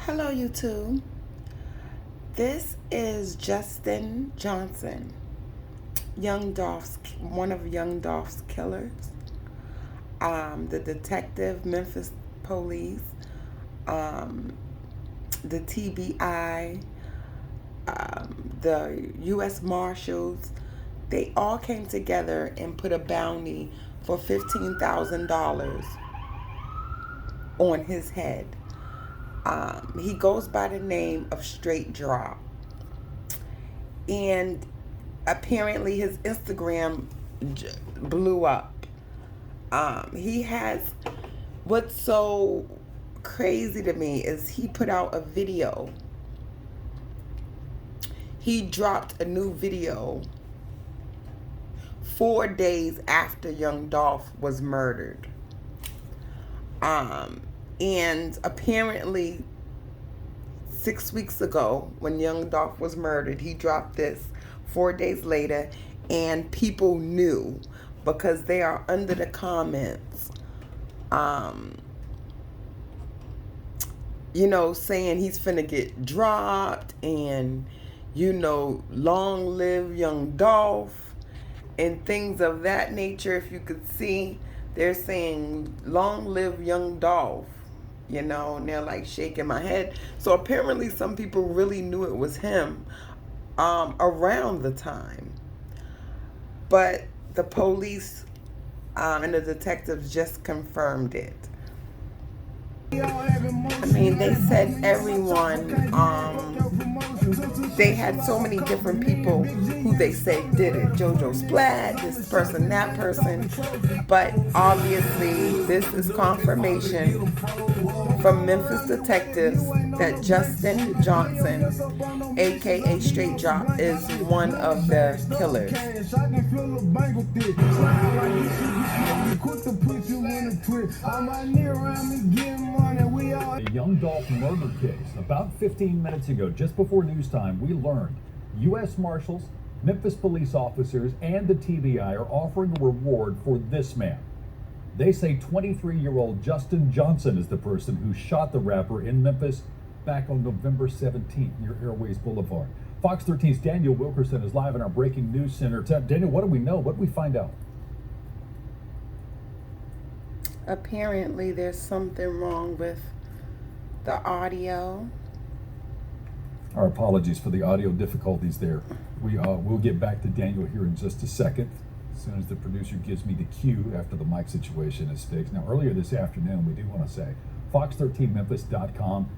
Hello, YouTube. This is Justin Johnson, one of Young Dolph's killers. The detective, Memphis police, the TBI, the U.S. Marshals, they all came together and put a bounty for $15,000 on his head. He goes by the name of Straight Drop. And apparently his Instagram blew up. What's so crazy to me is he put out a video. He dropped a new video 4 days after Young Dolph was murdered. And apparently 6 weeks ago, when Young Dolph was murdered, he dropped this 4 days later, and people knew because they are under the comments, saying he's finna get dropped and, long live Young Dolph and things of that nature. If you could see, they're saying long live Young Dolph. And they're like shaking my head. So apparently some people really knew it was him around the time. But the police and the detectives just confirmed it. I mean, they said everyone, they had so many different people who they say did it. Jojo Splat, this person, that person. But obviously, this is confirmation from Memphis detectives that Justin Johnson, aka Straight Drop, is one of the killers. The Young Dolph murder case. About 15 minutes ago, just before news time, we learned U.S. Marshals, Memphis police officers, and the TBI are offering a reward for this man. They say 23-year-old Justin Johnson is the person who shot the rapper in Memphis back on November 17th near Airways Boulevard. Fox 13's Daniel Wilkerson is live in our breaking news center. Daniel, what do we know? What did we find out? Apparently, there's something wrong with the audio. Our apologies for the audio difficulties there. We'll get back to Daniel here in just a second, as soon as the producer gives me the cue after the mic situation is fixed. Now, earlier this afternoon, we do want to say, Fox13Memphis.com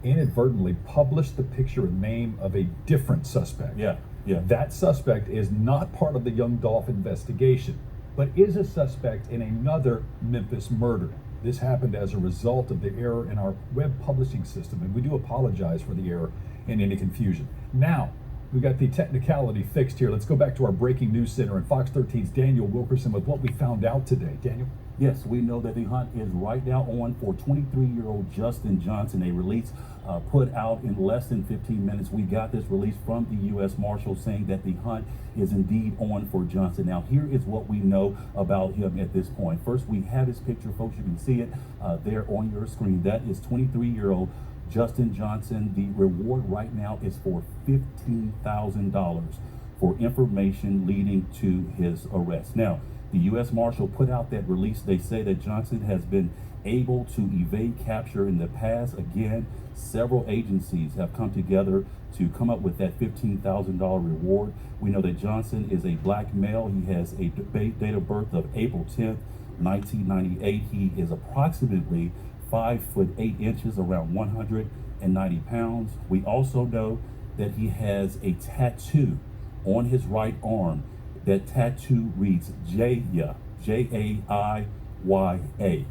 inadvertently published the picture and name of a different suspect. Yeah. That suspect is not part of the Young Dolph investigation, but is a suspect in another Memphis murder. This happened as a result of the error in our web publishing system, and we do apologize for the error and any confusion. Now, we got the technicality fixed here. Let's go back to our breaking news center and Fox 13's Daniel Wilkerson with what we found out today. Daniel? Yes, we know that the hunt is right now on for 23-year-old Justin Johnson. A release put out in less than 15 minutes. We got this release from the U.S. Marshals saying that the hunt is indeed on for Johnson. Now, here is what we know about him at this point. First, we have his picture, folks. You can see it there on your screen. That is 23-year-old Justin Johnson. The reward right now is for $15,000 for information leading to his arrest. Now, the U.S. Marshal put out that release. They say that Johnson has been able to evade capture in the past. Again, several agencies have come together to come up with that $15,000 reward. We know that Johnson is a black male. He has a date of birth of April 10th, 1998. He is approximately 5'8", around 190 pounds. We also know that he has a tattoo on his right arm. That tattoo reads Jaya, Jaiya.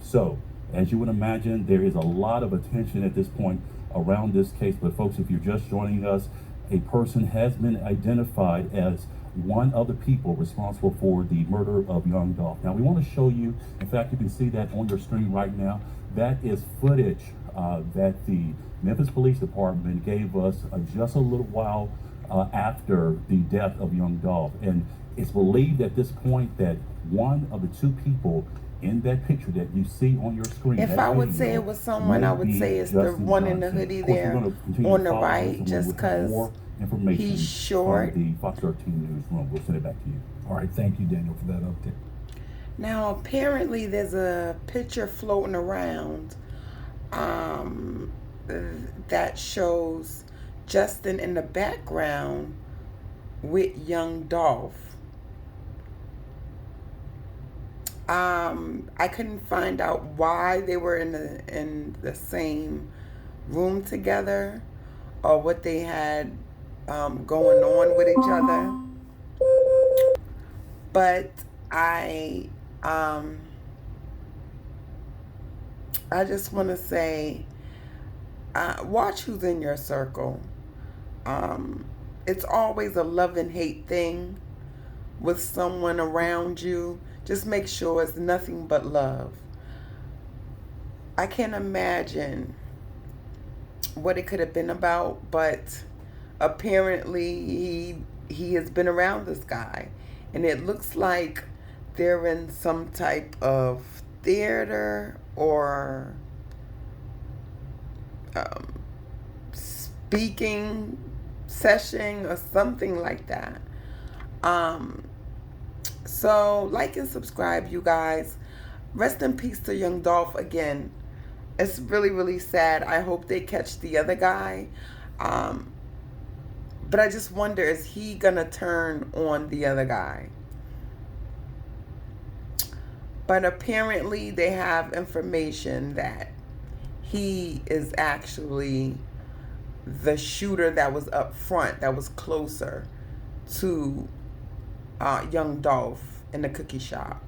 So, as you would imagine, there is a lot of attention at this point around this case. But folks, if you're just joining us, a person has been identified as one of the people responsible for the murder of Young Dolph. Now, we want to show you, in fact, you can see that on your screen right now. That is footage that the Memphis Police Department gave us just a little while after the death of Young Dolph. And it's believed at this point that one of the two people in that picture that you see on your screen. If I would say it was someone, I would say it's the one in the hoodie there on the right, just because he's short. From the Fox 13 newsroom. We'll send it back to you. All right, thank you, Daniel, for that update. Now, apparently, there's a picture floating around that shows Justin in the background with Young Dolph. I couldn't find out why they were in the same room together or what they had going on with each other. But I just want to say, watch who's in your circle. It's always a love and hate thing with someone around you. Just make sure it's nothing but love. I can't imagine what it could have been about, but apparently he has been around this guy. And it looks like they're in some type of theater or speaking session or something like that. So like and subscribe, you guys. Rest in peace to Young Dolph again. It's really, really sad. I hope they catch the other guy. But I just wonder, is he gonna turn on the other guy? But apparently they have information that he is actually the shooter that was up front, that was closer to Young Dolph in the cookie shop.